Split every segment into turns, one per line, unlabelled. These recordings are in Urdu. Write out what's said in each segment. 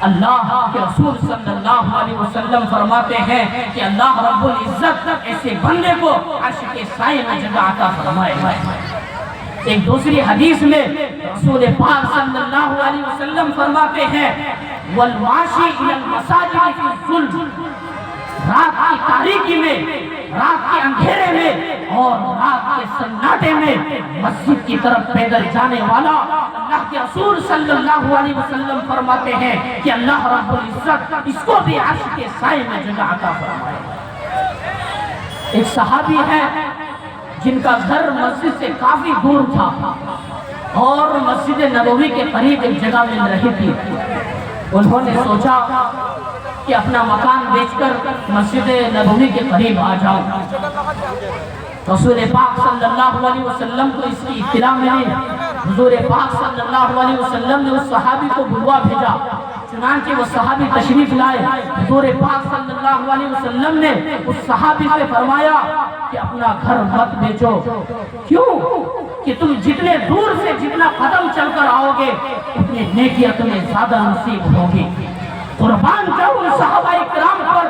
اللہ کے رسول صلی اللہ علیہ وسلم فرماتے ہیں کہ اللہ رب العزت ایسے بندے کو عرش کے سائے میں جگہ عطا فرمائے گا۔ ایک دوسری حدیث میں رسول پاک صلی اللہ علیہ وسلم فرماتے ہیں والماشی الی المساجد فی الظلم، رات کی تاریکی میں، رات کے اندھیرے میں اور رات کے سناٹے میں مسجد کی طرف پیدل جانے والا، اللہ کے رسول صلی اللہ علیہ وسلم فرماتے ہیں کہ اللہ رب العزت اس کو بھی عرش کے سائے میں جگہ عطا فرمائے۔ ایک صحابی ہے جن کا گھر مسجد سے کافی دور تھا اور مسجد نبوی کے قریب ایک جگہ مل رہی تھی۔ انہوں نے سوچا کہ اپنا مکان بیچ کر مسجد نبوی کے قریب آ جاؤں۔ رسول پاک صلی اللہ علیہ وسلم کو اس کی اطلاع ملی۔ حضور پاک صلی اللہ علیہ وسلم نے اس صحابی کو بلوا بھیجا، چنانچہ وہ صحابی تشریف لائے۔ حضور پاک صلی اللہ علیہ وسلم نے اس صحابی سے فرمایا کہ اپنا گھر مت بیچو، کیوں کہ تم جتنے دور سے جتنا قدم چل کر آؤ گے اتنی نیکیاں تمہیں زیادہ نصیب ہوگی۔ قربان جاؤں ان صحابہ کرام پر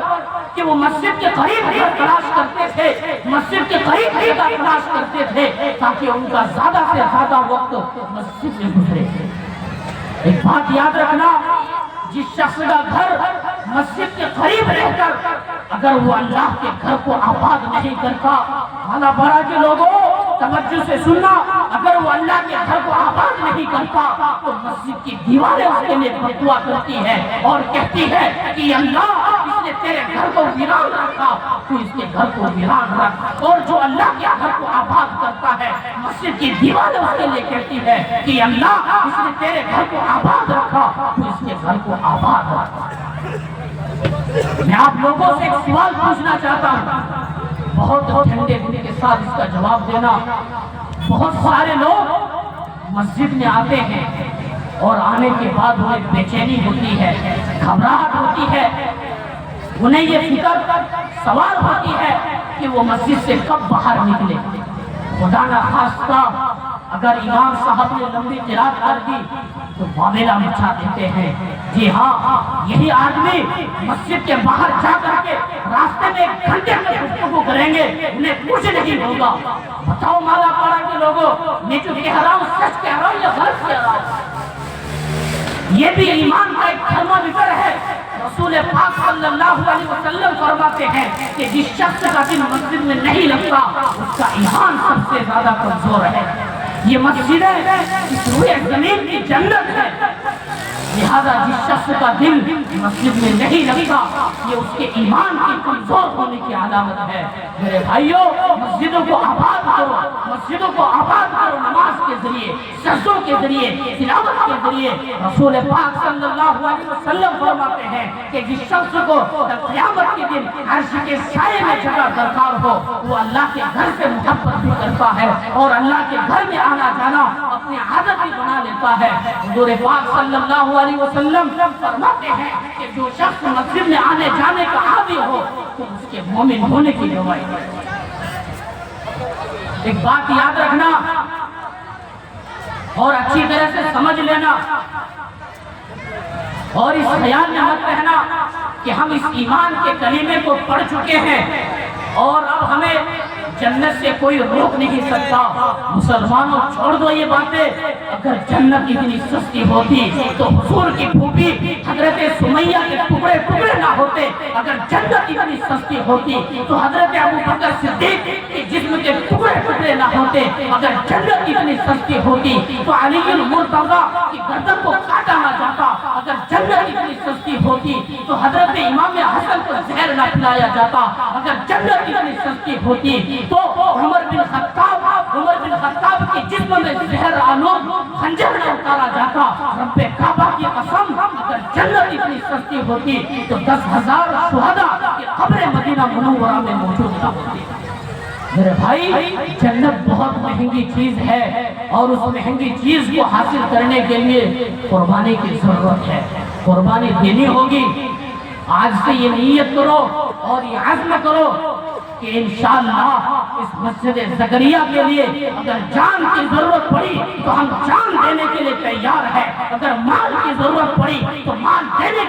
کہ وہ مسجد کے قریب گھر تلاش کرتے تھے، مسجد کے قریب جگہ تلاش کرتے تھے تاکہ ان کا زیادہ سے زیادہ وقت مسجد میں گزرے۔ ایک بات یاد رکھنا، جس شخص کا گھر مسجد کے قریب رہ کر اگر وہ اللہ کے گھر کو آباد نہیں کرتا، مالا بڑا کے لوگوں توجہ سے سننا، اگر وہ اللہ کے گھر کو آباد نہیں کرتا تو مسجد کی دیواریں اس کے لیے بددعا کرتی ہے اور کہتی ہے کہ اللہ اس نے تیرے گھر کو ویران رکھا، تو اس کے گھر کو ویران رکھ۔ اور جو اللہ کے گھر کو آباد کرتا ہے مسجد کی دیواریں اس کے لیے کہتی ہے کہ اللہ اس نے تیرے گھر کو آباد رکھا، تو اس کے گھر کو آباد رکھا۔ میں آپ لوگوں سے ایک سوال پوچھنا چاہتا ہوں، بہت ٹھنڈے دل کے ساتھ اس کا جواب دینا۔ بہت سارے لوگ مسجد میں آتے ہیں اور آنے کے بعد انہیں بے چینی ہوتی ہے، گھبراہٹ ہوتی ہے، انہیں یہ فکر سوال ہوتی ہے کہ وہ مسجد سے کب باہر نکلے۔ خدا نہ خواستہ اگر امام صاحب نے لمبی قرات کر دی تو معاملہ مچا دیتے ہیں۔ جی ہاں، یہی آدمی مسجد کے باہر جا کر کے راستے میں ایک گھنٹے میں گفتگو کریں گے، انہیں کچھ نہیں ہوگا۔ بتاؤ مالا پاڑا کے لوگوں، میں جو کہہ رہا ہوں سچ کہہ رہا ہوں یا غلط کہہ رہا ہوں؟ یہ بھی ایمان کا ایک تھرمامیٹر ہے۔ رسول پاک صلی اللہ علیہ وسلم فرماتے ہیں کہ جس شخص کا دل مسجد میں نہیں لگتا اس کا ایمان سب سے زیادہ کمزور ہے۔ یہ مسجد ہے اس روئے زمین کی جنت ہے، لہذا جس شخص کا دل مسجد میں نہیں لگتا یہ اس کے ایمان کی کمزور ہونے کی علامت ہے۔ میرے بھائیوں، مسجدوں کو آباد کرو، مسجدوں کو آباد کرو، نماز کے ذریعے، سجدوں کے ذریعے، تلاوت کے ذریعے۔ رسول پاک صلی اللہ علیہ وسلم فرماتے ہیں کہ جس شخص کو قیامت کے دن عرش کے سائے میں جگہ درکار ہو وہ اللہ کے گھر سے محبت بھی کرتا ہے اور اللہ کے گھر میں آنا جانا اپنی عادت بھی بنا لیتا ہے۔ حضور پاک صلی اللہ علیہ وسلم فرماتے ہیں کہ جو شخص مسجد میں آنے جانے کا عادی ہو تو اس کے مومن ہونے کی گواہی ہے۔ ایک بات یاد رکھنا اور اچھی طرح سے سمجھ لینا اور اس خیال میں مت رہنا کہ ہم اس ایمان کے کلمے کو پڑھ چکے ہیں اور اب ہمیں جنت سے کوئی روک نہیں سکتا۔ مسلمانوں چھوڑ دو یہ باتیں، اگر جنت اتنی سستی ہوتی تو حضور کی پھوپھی حضرت سمیہ کے ٹکڑے ٹکڑے نہ ہوتے، اگر جنت اتنی سستی ہوتی تو حضرت ابوبکر صدیق کے جسم کے ٹکڑے ٹکڑے نہ ہوتے، اگر جنت اتنی سستی ہوتی تو علی المرتضیٰ کی گردن کو کاٹا نہ جاتا، اگر جنت اتنی سستی ہوتی تو حضرت امام حسن کو زہر نہ پلایا جاتا، اگر جنت اتنی سستی ہوتی تو عمر بن خطاب کی جسم میں زہر آلود خنجر نہ اتارا جاتا۔ رب کعبہ کی قسم، اگر جنت اتنی سستی ہوتی تو 10,000 شہداء کی قبر مدینہ منورہ میں موجود نہ ہوتی۔ میرے بھائی، جنت بہت مہنگی چیز ہے اور اس مہنگی چیز کو حاصل کرنے کے لیے قربانی کی ضرورت ہے، قربانی دینی ہوگی۔ آج سے یہ نیت کرو اور یہ عزم کرو کہ انشاءاللہ اس مسجد زکریا کے لیے اگر جان کی ضرورت پڑی تو ہم جان دینے کے لیے تیار ہیں، اگر مال کی ضرورت پڑی تو مال دینے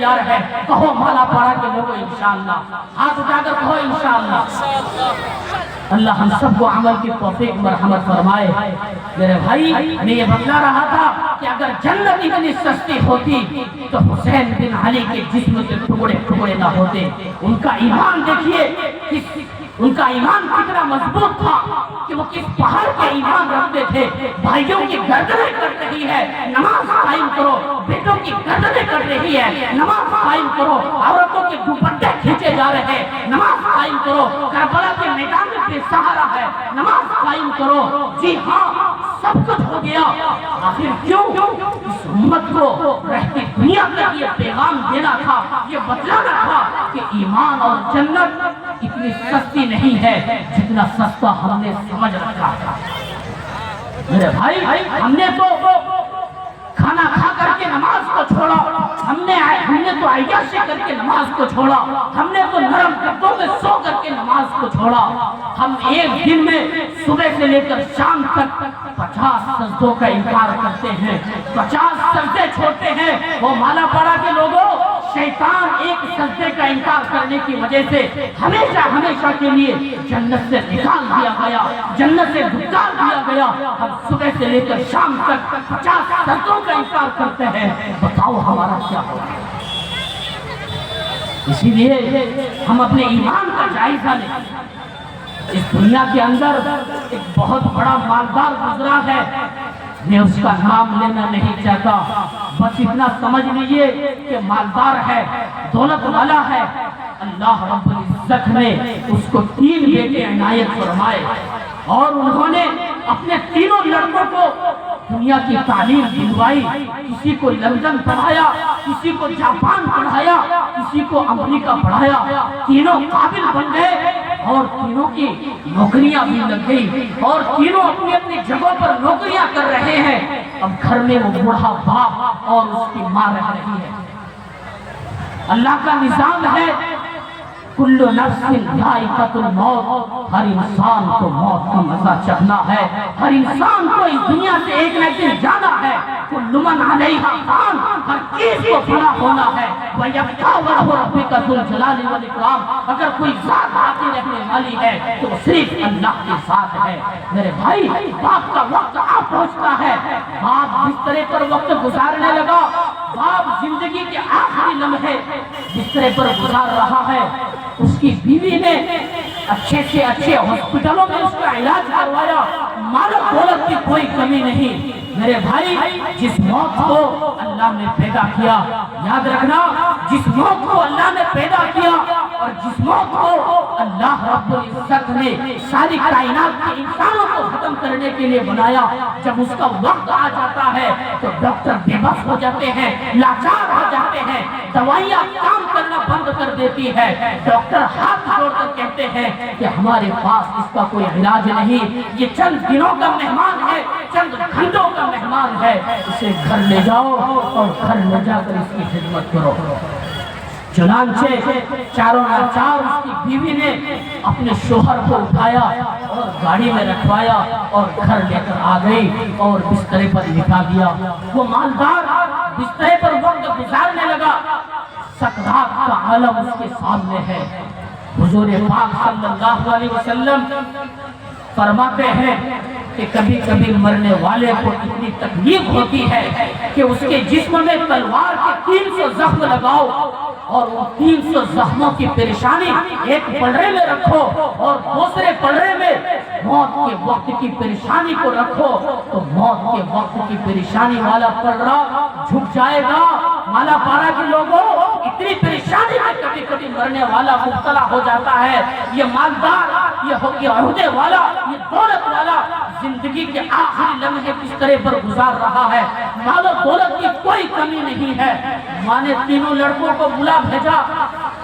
تیار ہے؟ کہو مالا پارا کے لوگوں انشاءاللہ، ہاتھ اٹھا کر کہو انشاءاللہ۔ اللہ ہم سب کو عمل کی توفیق مرحمت فرمائے۔ میرے بھائی میں یہ بتلا رہا تھا کہ اگر جنت اتنی سستی ہوتی تو حسین بن علی کے جسم کے ٹکڑے ٹکڑے نہ ہوتے۔ ان کا ایمان دیکھیے، ان کا ایمان کتنا مضبوط تھا کہ وہ کس پہاڑ کے ایمان رکھتے تھے۔ بھائیوں کی گردنیں کٹ رہی ہے، نماز قائم کرو۔ بیٹوں کی گردنیں کٹ رہی ہے، نماز قائم کرو۔ عورتوں کے دوپٹے کھینچے جا رہے ہیں، نماز قائم کرو۔ کربلا کے میدان میں بے سہارا ہے، نماز قائم کرو۔ جی ہاں، سب کچھ ہو گیا، آخر کیوں؟ اس امت کو رہتی دنیا تک یہ پیغام دینا تھا، یہ بتلانا تھا کہ ایمان اور جنت اتنی سستی نہیں ہے جتنا سستا ہم نے سمجھ رکھا تھا۔ میرے بھائی ہم نے تو کھانا کھا کر کے نماز کو چھوڑا، ہم نے تو عیاشی کر کے نماز کو چھوڑا، ہم نے تو نرم گدوں میں سو کر کے نماز کو چھوڑا۔ ہم ایک دن میں صبح سے لے کر شام تک 50 سجدوں کا انکار کرتے ہیں، 50 سجدے چھوڑتے ہیں۔ وہ مالا پڑا کے لوگوں، شیطان ایک سجدے کا انکار کرنے کی وجہ سے ہمیشہ ہمیشہ کے لیے جنت سے نکال دیا گیا، جنت سے دھکار دیا گیا۔ ہم صبح سے لے کر شام تک 50 سجدوں کا انکار کرتے ہیں، بتاؤ ہمارا کیا ہوگا؟ اسی لیے ہم اپنے ایمان کا جائزہ لیں۔ اس دنیا کے اندر ایک بہت بڑا مالدار گزرا ہے، میں اس کا نام لینا نہیں چاہتا، بس اتنا سمجھ لیجئے کہ مالدار ہے، دولت والا ہے۔ اللہ رب العزت نے اس کو 3 بیٹے عنایت فرمائے، اور انہوں نے اپنے تینوں لڑکوں کو دنیا کی تعلیم دلوائی۔ کسی کو لندن پڑھایا، کسی کو جاپان پڑھایا، کسی کو امریکہ پڑھایا۔ تینوں قابل بن گئے اور تینوں کی نوکریاں بھی لگ گئی، اور تینوں اپنی اپنی جگہوں پر نوکریاں کر رہے ہیں۔ اب گھر میں وہ بوڑھا باپ اور اس کی ماں رہ رہی ہے۔ اللہ کا نظام ہے کل نفس ذائقۃ الموت، ہر انسان کو موت کا مزہ چکھنا ہے، ہر انسان کو اس دنیا سے ایک نہ ایک دن جانا ہے۔ کل من علیہا فان، ہر چیز کو فنا ہونا ہے۔ وَيَبْقَى وَجْهُ رَبِّكَ ذُو الْجَلَالِ وَالْإِكْرَامِ، اگر کوئی ذات باقی رہنے والی ہے تو صرف اللہ کے ساتھ ہے۔ میرے بھائی باپ کا وقت آ پہنچتا ہے، باپ بسترے پر وقت گزارنے لگا، باپ زندگی کے آخری لمحے بسترے پر گزار رہا ہے۔ اس کی بیوی نے اچھے سے اچھے ہاسپٹلوں میں اس کا علاج کروایا، مال و دولت کی کوئی کمی نہیں۔ میرے بھائی جس موت کو اللہ نے پیدا کیا، یاد رکھنا، جس موت کو اللہ نے پیدا کیا اور جس موت کو اللہ رب العزت نے ساری کائنات کے انسانوں کو ختم کرنے کے لیے بنایا، جب اس کا وقت آ جاتا ہے تو ڈاکٹر بے بس ہو جاتے ہیں، لاچار ہو جاتے ہیں، دوائیاں کام کرنا بند کر دیتی ہے، ڈاکٹر ہاتھ جوڑ کر کہتے ہیں کہ ہمارے پاس اس کا کوئی علاج نہیں، یہ چند دنوں کا مہمان ہے، چند گھنٹوں کا مہمان ہے، اسے گھر لے جاؤ اور گھر لے جا کر اس کی خدمت کرو۔ چنانچہ چاروں ناچار اس کی بیوی نے اپنے شوہر کو اٹھایا اور گاڑی میں رکھوایا اور گھر لے کر آ گئی اور بسترے پر لٹا دیا۔ وہ مالدار بسترے پر وقت گزارنے لگا، سکرات کا عالم اس کے سامنے ہے۔ حضور پاک صلی اللہ علیہ وسلم فرماتے ہیں کہ کبھی کبھی مرنے والے کو اتنی تکلیف ہوتی ہے کہ اس کے جسم میں تلوار کے 300 زخم لگاؤ اور وہ 300 زخموں کی پریشانی ایک پلڑے میں رکھو اور دوسرے پلڑے میں موت کے وقت کی پریشانی کو رکھو، تو موت کے وقت کی پریشانی والا پلڑا جھک جائے گا۔ مالا پارا کے لوگوں، اتنی پریشانی میں کبھی کبھی مرنے والا مبتلا ہو جاتا ہے۔ یہ مالدار، یہ عہدے والا، یہ دولت والا زندگی کے آخری لمحے بسترے پر گزار رہا ہے، مال و دولت کی کوئی کمی نہیں ہے۔ ماں نے تینوں لڑکوں کو بلا بھیجا،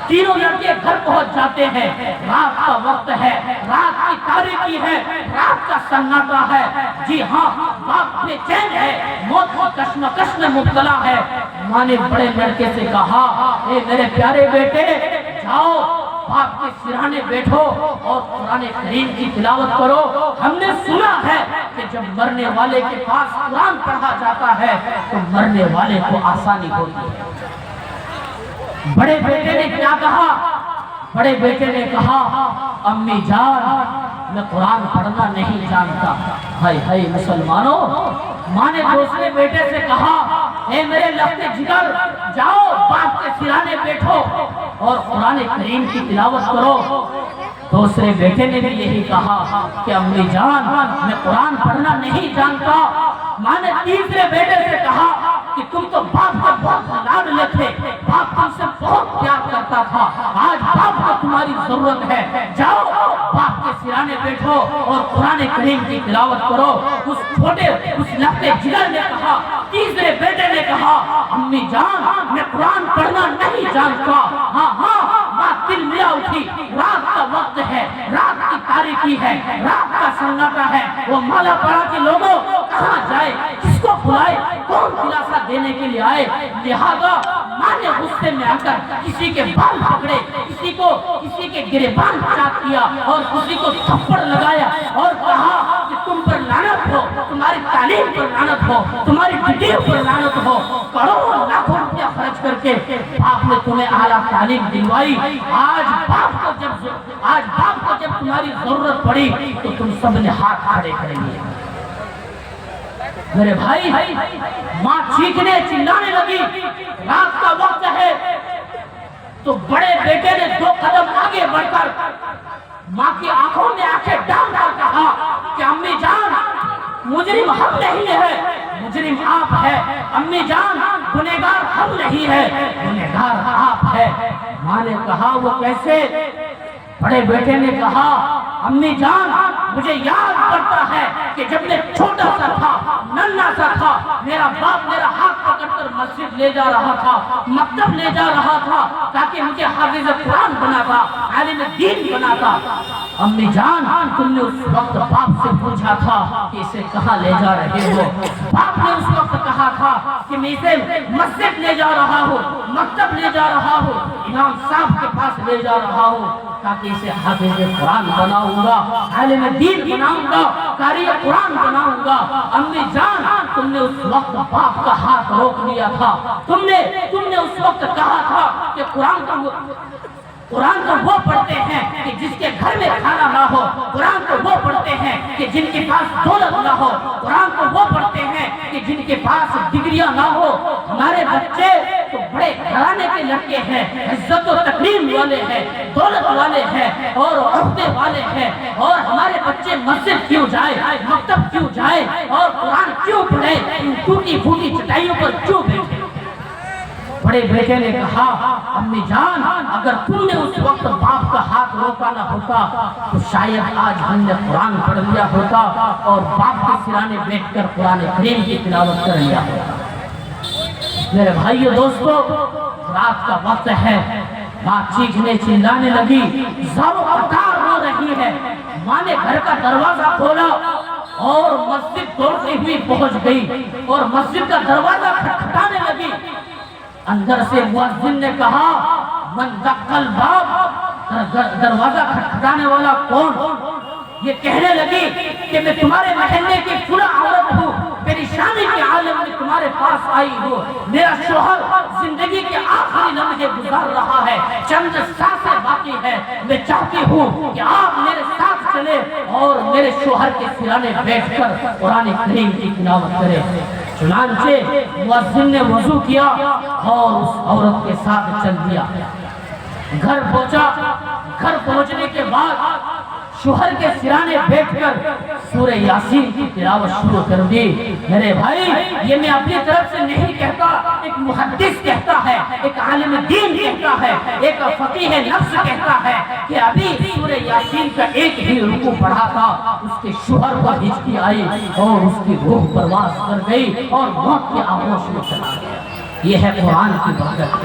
تینوں لڑکے گھر پہنچ جاتے ہیں، رات کا وقت ہے، رات کی تاریکی ہے، رات کا سناٹا ہے۔ جی ہاں، باپ بے چین ہے، موت کی کشمکش میں مبتلا ہے۔ ماں نے بڑے لڑکے سے کہا، اے میرے پیارے بیٹے، جاؤ باپ کے سرہانے بیٹھو اور قرآن کریم کی تلاوت کرو۔ ہم نے سنا ہے کہ جب مرنے والے کے پاس قرآن پڑھا جاتا ہے تو مرنے والے کو آسانی ہوتی ہے۔ بڑے بیٹے نے کیا کہا؟ بڑے بیٹے نے کہا امی جان میں قرآن پڑھنا نہیں جانتا۔ ہائے ہائے مسلمانوں، ماں نے دوسرے بیٹے سے کہا اے میرے لفتے جگر، جاؤ باپ کے سرانے بیٹھو اور قرآن کریم کی تلاوت کرو۔ دوسرے بیٹے نے بھی یہی کہا کہ امی جان میں قرآن پڑھنا نہیں جانتا۔ ماں نے تیسرے بیٹے سے کہا کہ تم تو باپ کا بہت لاڈلے تھے، باپ تم سے بہت پیار کرتا تھا، آج باپ کو تمہاری ضرورت ہے، جاؤ باپ کے سرانے بیٹھو اور قرآن کریم کی تلاوت کرو۔ اس چھوٹے اس لفتے جگر نے کہا، تیسرے بیٹے نے کہا امی جان میں قرآن پڑھنا نہیں جانتا۔ ہاں بات دل ملا اٹھی، رات کا وقت ہے، رات کی تاریکی ہے، رات کا سناٹا ہے، وہ مالا پڑا کے لوگوں کہاں جائے، کس کو بلائے، کون دلاسا دینے کے لیے آئے؟ لہذا ماں نے غصے میں آ کر کسی کے بال پکڑے، کسی کے گریبان چاٹ کیا اور کسی کو تھپڑ لگایا اور کہا کہ تم پر لعنت ہو، تمہاری تعلیم پر لعنت ہو، تمہاری ڈگریوں پر لعنت ہو، کروڑوں لاکھوں روپیہ خرچ کر کے باپ نے تمہیں اعلیٰ تعلیم دلوائی، آج باپ کو جب تمہاری ضرورت پڑی تو تم سب نے ہاتھ کھڑے کریں گے۔ میرے بھائی، ماں چیخنے چلانے لگی، رات کا وقت ہے، تو بڑے بیٹے نے 2 قدم آگے بڑھ کر ماں کی آنکھوں میں آنکھیں ڈال کر کہا کہ امی جان مجرم ہم نہیں ہے، مجرم آپ ہے، امی جان گنہگار ہم نہیں ہے، گنہگار آپ ہے۔ ماں نے کہا وہ کیسے؟ بڑے بیٹے نے کہا امی جان مجھے یاد پڑتا ہے کہ جب میں چھوٹا سا تھا، ننھا سا تھا، میرا باپ میرا ہاتھ پکڑ کر مسجد لے جا رہا تھا، مکتب لے جا رہا تھا تاکہ مجھے حافظ قرآن بناتا، عالم دین بناتا۔ امی جان تم نے اس وقت باپ سے پوچھا تھا کہ اسے کہاں لے جا رہے ہو؟ باپ نے اس وقت کہا تھا کہ میں اسے مسجد لے جا رہا ہوں، مکتب لے جا رہا ہوں، امام صاحب کے پاس لے جا رہا ہوں تاکہ اسے حافظ قرآن بناؤں گا، عالم دین بناؤں گا، قاری قرآن بناؤں گا۔ امی جان تم نے اس وقت باپ کا ہاتھ روک لیا تھا، تم نے اس وقت کہا تھا کہ قرآن تو وہ پڑھتے ہیں کہ جس کے گھر میں کھانا نہ ہو، قرآن تو وہ پڑھتے ہیں کہ جن کے پاس دولت نہ ہو، قرآن تو وہ پڑھتے ہیں کہ جن کے پاس ڈگریاں نہ ہو۔ ہمارے بچے تو بڑے گھرانے کے لڑکے ہیں، عزت و تکریم والے ہیں، دولت والے ہیں اور عہدے والے ہیں، اور ہمارے بچے مسجد کیوں جائے، مکتب کیوں جائے اور قرآن کیوں پڑھے، ان ٹوٹی پھوٹی چٹائیوں پر کیوں بیٹھے؟ بڑے بیٹے نے کہا امی جان اگر تم نے اس وقت باپ کا ہاتھ روکا نہ ہوتا تو شاید آج ہم نے قرآن پڑھ لیا ہوتا اور باپ کے سرانے بیٹھ کر قرآن کریم کی تلاوت کر لیا ہوتا۔ میرے بھائیو دوستو، رات کا وقت ہے، ماں چیخنے چلانے لگی، زاروں پکار رو رہی ہے۔ ماں نے گھر کا دروازہ کھولا اور مسجد دوڑتی ہوئی پہنچ گئی اور مسجد کا دروازہ کھٹکھٹانے لگی۔ اندر سے مؤذن نے کہا من دق الباب، دروازہ کھٹکھٹانے والا کون؟ یہ کہنے لگی کہ میں تمہارے محلے کی فلاں عورت ہوں، میری شانی کے عالم میں تمہارے پاس آئی ہوں، میرا شوہر زندگی کے آخری لمحے گزار رہا ہے، چند سانسیں باقی ہے، میں چاہتی ہوں کہ آپ میرے ساتھ چلے اور میرے شوہر کے سرانے بیٹھ کر قرآن کریم کی تلاوت کرے۔ چنانچہ مؤذن نے وضو کیا اور اس عورت کے ساتھ چل دیا۔ گھر پہنچا، گھر پہنچنے کے بعد شوہر کے سرانے بیٹھ کر سورہ یاسین کی تلاوت شروع کر دی۔ میرے بھائی یہ میں اپنی طرف سے نہیں کہتا، ایک محدث کہتا ہے، ایک عالم دین کہتا ہے، ایک فقیہ نفس کہتا ہے کہ ابھی سورہ یاسین کا ایک ہی رکوع پڑھا تھا، اس کے شوہر کو ہچکی آئی اور اس کی روح پرواز کر گئی اور موت کے آغوش میں چلا گیا۔ یہ ہے قرآن کی برکت۔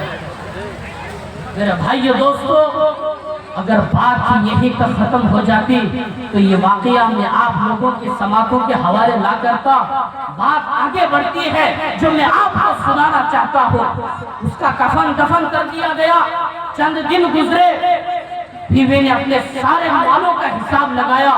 میرے بھائیو دوستو، اگر بات ہی یہی تک ختم ہو جاتی تو یہ واقعہ میں آپ لوگوں کے سماعتوں کے حوالے لا کرتا۔ بات آگے بڑھتی ہے جو میں آپ کو سنانا چاہتا ہوں۔ اس کا کفن دفن کر دیا گیا، چند دن گزرے، بیوی نے اپنے سارے مالوں کا حساب لگایا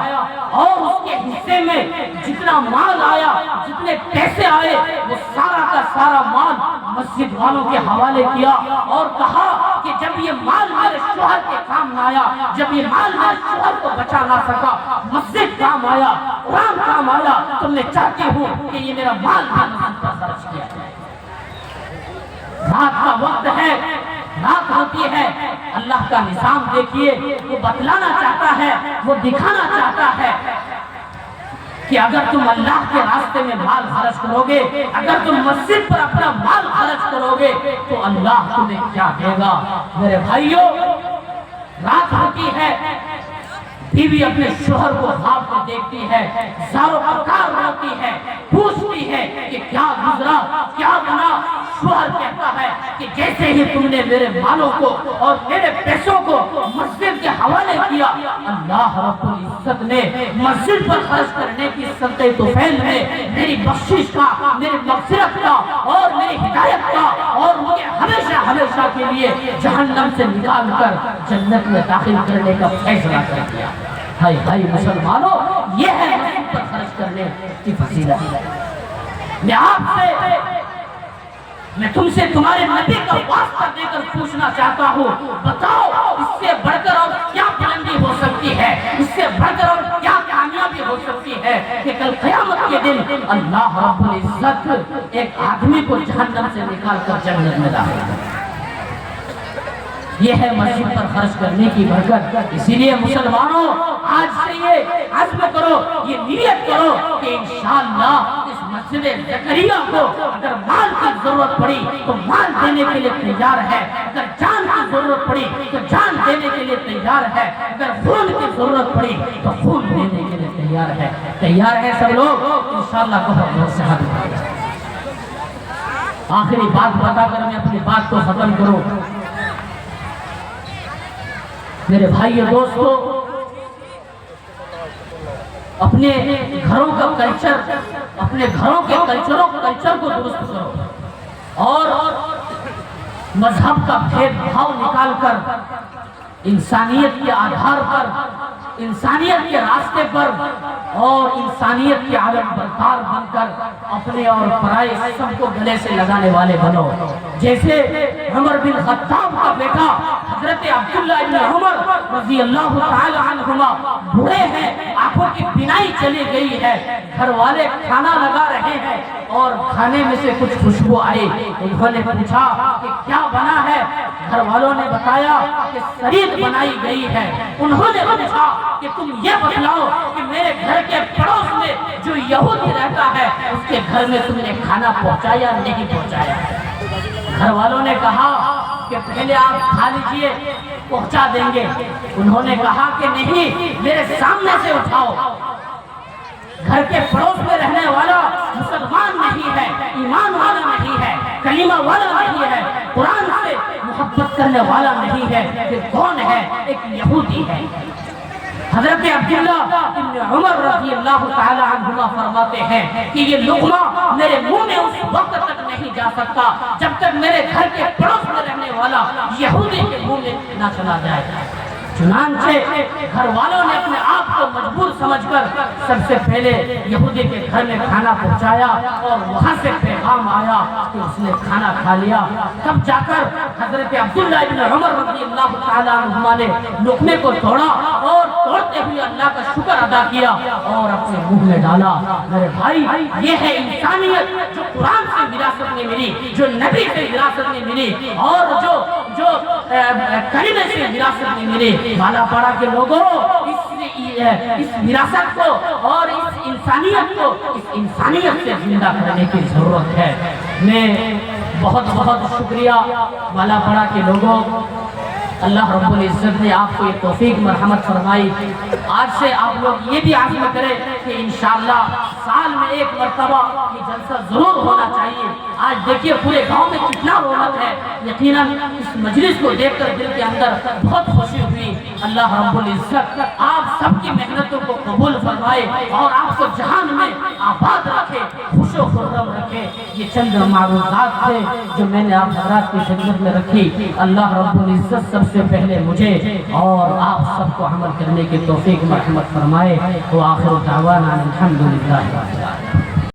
اور اس کے حصے میں جتنا مال آیا، جتنے پیسے آئے، وہ سارا کا سارا مال مسجد والوں کے حوالے کیا اور کہا کہ جب یہ مال میرے شوہر کے کام نہ آیا، جب یہ مال میرے شوہر کو بچا نہ سکا، مسجد کام آیا، قرآن کام آیا، تو میں چاہتی ہوں کہ یہ میرا مال بھی مسجد پر خرچ کیا جائے۔ رات کا وقت ہے، رات ہوتی ہے، اللہ کا نظام دیکھیے، وہ بتلانا چاہتا ہے، وہ دکھانا چاہتا ہے کہ اگر تم اللہ کے راستے میں مال خرچ کرو گے، اگر تم مسجد پر اپنا مال خرچ کرو گے تو اللہ تمہیں کیا دے گا۔ میرے بھائیوں، رات ہوتی ہے، بیوی اپنے شوہر کو خواب میں دیکھتی ہے، زارو پکار روتی ہے، پوچھتی ہے کہ کیا گزرا، کیا بنا۔ شوہر کہتا ہے کہ جیسے ہی تم نے میرے مالوں کو اور میرے پیسوں کو مسجد کے حوالے کیا، اللہ رب العزت نے مسجد پر خرچ کرنے کی سطح توفیل میں میری بخشش کا، میری مغفرت کا اور میری ہدایت کا اور مجھے ہمیشہ ہمیشہ کے لیے جہنم سے نکال کر جنت میں داخل کرنے کا فیصلہ کر دیا۔ ہائے ہائے مسلمانوں، یہ ہے مسجد پر خرچ کرنے کی فضیلت۔ میں تم سے تمہارے نبی کا واسطہ دے کر پوچھنا چاہتا ہوں، بتاؤ اس سے بڑھ کر اور کیا بلندی ہو سکتی ہے، اس سے بڑھ کر اور کیا کامیابی ہو سکتی ہے کہ کل قیامت کے دن اللہ رب العزت ایک آدمی کو جہنم سے نکال کر جنت میں داخل کرے۔ یہ ہے مسجد پر خرچ کرنے کی برکت۔ اسی لیے مسلمانوں، آج سے یہ عزم کرو، یہ نیت کرو کہ انشاءاللہ اس مسجد زکریا کو اگر مال کی ضرورت پڑی تو مال دینے کے لیے تیار ہے، اگر جان کی ضرورت پڑی تو جان دینے کے لیے تیار ہے، اگر خون کی ضرورت پڑی تو خون دینے کے لیے تیار ہے۔ تیار ہے سب لوگ؟ انشاءاللہ بہت سے حد۔ آخری بات بتا کر میں اپنی بات کو ختم کروں۔ میرے بھائی دوستو، اپنے گھروں کا کلچر، اپنے گھروں کے کلچر کو درست کرو اور مذہب کا بھید بھاؤ نکال کر انسانیت کے آدھار پر، انسانیت کے راستے پر اور انسانیت کے عالم بردار بن کر اپنے اور پرائے سب کو گلے سے لگانے والے بنو۔ جیسے عمر بن خطاب کا بیٹا حضرت عبداللہ ابن عمر رضی اللہ تعالی عنہما بوڑھے ہیں، آنکھوں کی بینائی چلی گئی ہے، گھر والے کھانا لگا رہے ہیں اور کھانے میں سے کچھ خوشبو آئی۔ انہوں نے پوچھا کہ کیا بنا ہے؟ گھر والوں نے بتایا کہ سرید بنائی گئی ہے۔ انہوں نے پوچھا کہ تم یہ بتلاؤ کہ میرے گھر کے پڑوس میں جو یہودی رہتا ہے اس کے گھر میں تم نے کھانا پہنچایا نہیں پہنچایا؟ گھر والوں نے کہا کہ پہلے آپ کھا لیجئے، پہنچا دیں گے۔ انہوں نے کہا کہ نہیں، میرے سامنے سے اٹھاؤ۔ گھر کے پڑوس میں رہنے والا مسلمان نہیں ہے، ایمان والا نہیں ہے، کلمہ والا نہیں ہے، قرآن سے محبت کرنے والا نہیں ہے، پھر کون ہے؟ ایک یہودی ہے۔ حضرت عبداللہ ابن عمر رضی اللہ تعالی عنہما فرماتے ہیں کہ یہ لقمہ میرے منہ میں اس وقت تک نہیں جا سکتا جب تک میرے گھر کے پڑوس میں رہنے والا یہودی کے منہ میں نہ چلا جائے۔ چنانچہ گھر والوں نے اپنے آپ کو مجبور سمجھ کر سب سے پہلے یہودی کے گھر میں کھانا پہنچایا اور وہاں سے پیغام آیا کہ اس نے کھانا کھا لیا۔ تب جا کر حضرت عبداللہ ابن عمر رضی اللہ تعالیٰ عنہما نے لقمے کو توڑا اور توڑتے ہوئے اللہ کا شکر ادا کیا اور اپنے منہ میں ڈالا۔ میرے بھائی، یہ ہے انسانیت جو قرآن سے وراثت میں ملی، جو نبی سے وراثت میں ملی اور جو کلمے سے وراثت میں ملی۔ بالا پاڑا کے لوگوں، اس وراثت کو اور اس انسانیت سے زندہ کرنے کی ضرورت ہے۔ میں بہت بہت شکریہ بالا پاڑا کے لوگوں، اللہ رب العزت نے آپ کو یہ توفیق مرحمت فرمائی۔ آج سے آپ لوگ یہ بھی عزم کریں کہ انشاءاللہ سال میں ایک مرتبہ یہ جلسہ ضرور ہونا چاہیے۔ آج دیکھیے پورے گاؤں میں کتنا رونق ہے، یقیناً اس مجلس کو دیکھ کر دل کے اندر بہت خوشی ہوئی اللہ رب العزت آپ سب کی محنتوں کو قبول فرمائے اور آپ کو جہان میں آباد رکھے، خوش و خرم رکھے۔ یہ چند معروضات تھے جو میں نے آپ حضرات کی خدمت میں رکھی۔ اللہ رب العزت سب سے پہلے مجھے اور آپ سب کو عمل کرنے کی توفیق مرحمت فرمائے۔ وآخر دعوانا الحمدللہ۔